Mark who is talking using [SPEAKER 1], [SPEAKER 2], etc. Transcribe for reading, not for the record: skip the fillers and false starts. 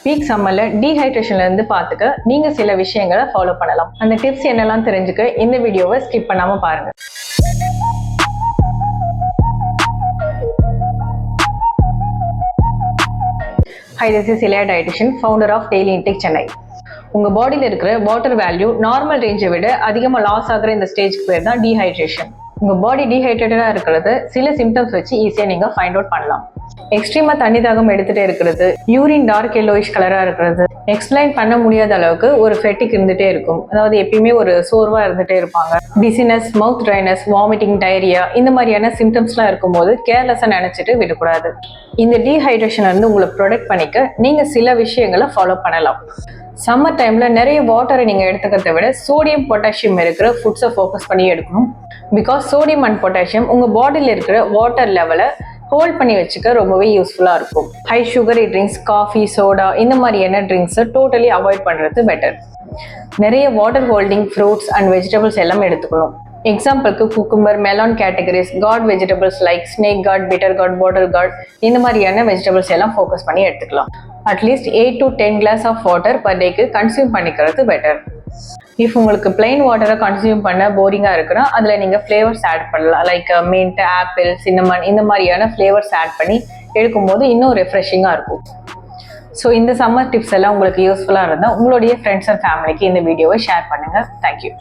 [SPEAKER 1] Peak சம்மர்ல டீஹைட்ரேஷன்ல இருந்து பார்த்துக்க நீங்க சில விஷயங்களை ஃபாலோ பண்ணலாம். அந்த டிப்ஸ் என்னெல்லாம் தெரிஞ்சுக்க இந்த வீடியோவை ஸ்கிப் பண்ணாம பாருங்க. Hi, this is Ilya Dietitian, founder of Daily Intake Chennai. உங்க பாடியில் இருக்கிற வாட்டர் வேல்யூ நார்மல் ரேஞ்சை விட அதிகமாக லாஸ் ஆகிற இந்த ஸ்டேஜ்க்கு பேர் தான் டீஹைட்ரேஷன். உங்க பாடி டீஹைட்ரேட்டடா இருக்கிறது சில சிம்டம்ஸ் வச்சு ஈஸியா நீங்க ஃபைண்ட் அவுட் பண்ணலாம். எக்ஸ்ட்ரீமா தண்ணி தாகம் எடுத்துட்டே இருக்கிறது, யூரின் டார்க் எல்லோயிஷ் கலரா இருக்கிறது, எக்ஸ்பிளைன் பண்ண முடியாத அளவுக்கு ஒரு ஃபெட்டிக் இருந்துட்டே இருக்கும், அதாவது எப்பயுமே ஒரு சோர்வா இருந்துட்டே இருப்பாங்க, டிசினஸ், மவுத் ட்ரைனஸ், வாமிட்டிங், டயரியா, இந்த மாதிரியான சிம்டம்ஸ்லாம் இருக்கும்போது கேர்லெஸ்ஸா நினைச்சிட்டு விடக்கூடாது. இந்த டீஹைட்ரேஷன்ல இருந்து உங்களை ப்ரொடெக்ட் பண்ணிக்க நீங்க சில விஷயங்களை ஃபாலோ பண்ணலாம். சம்மர் டைம்ல நிறைய வாட்டரை நீங்க எடுத்துக்கிறத விட சோடியம் பொட்டாசியம் இருக்கிற ஃபுட்ஸை ஃபோக்கஸ் பண்ணி எடுக்கணும். பிகாஸ் சோடியம் அண்ட் பொட்டாசியம் உங்க பாடியில் இருக்கிற வாட்டர் லெவலை ஹோல்ட் பண்ணி வச்சுக்க ரொம்பவே யூஸ்ஃபுல்லா இருக்கும். High sugary drinks, coffee, soda இந்த மாதிரியான ட்ரிங்க்ஸை டோட்டலி அவாய்ட் பண்றது பெட்டர். நிறைய water holding fruits and vegetables எல்லாம் எடுத்துக்கணும். எக்ஸாம்பிளுக்கு cucumber, melon categories, gourd vegetables like snake gourd, bitter gourd, bottle gourd இந்த மாதிரியான வெஜிடபிள்ஸ் எல்லாம் ஃபோக்கஸ் பண்ணி எடுத்துக்கலாம். At least 8 to 10 glass of water per டேக்கு கன்சியூம் பண்ணிக்கிறது பெட்டர். இஃப் உங்களுக்கு பிளைன் வாட்டரை கன்சியூம் பண்ண போரிங்காக இருக்குன்னா அதில் நீங்கள் ஃப்ளேவர்ஸ் ஆட் பண்ணலாம். லைக் மின்ட், ஆப்பிள், சின்னமன் இந்த மாதிரியான ஃப்ளேவர்ஸ் ஆட் பண்ணி எடுக்கும்போது இன்னும் ரெஃப்ரெஷிங்காக இருக்கும். ஸோ இந்த சம்மர் டிப்ஸ் எல்லாம் உங்களுக்கு யூஸ்ஃபுல்லாக இருந்தால் உங்களுடைய ஃப்ரெண்ட்ஸ் அண்ட் ஃபேமிலிக்கு இந்த வீடியோவை ஷேர் பண்ணுங்கள். தேங்க்யூ.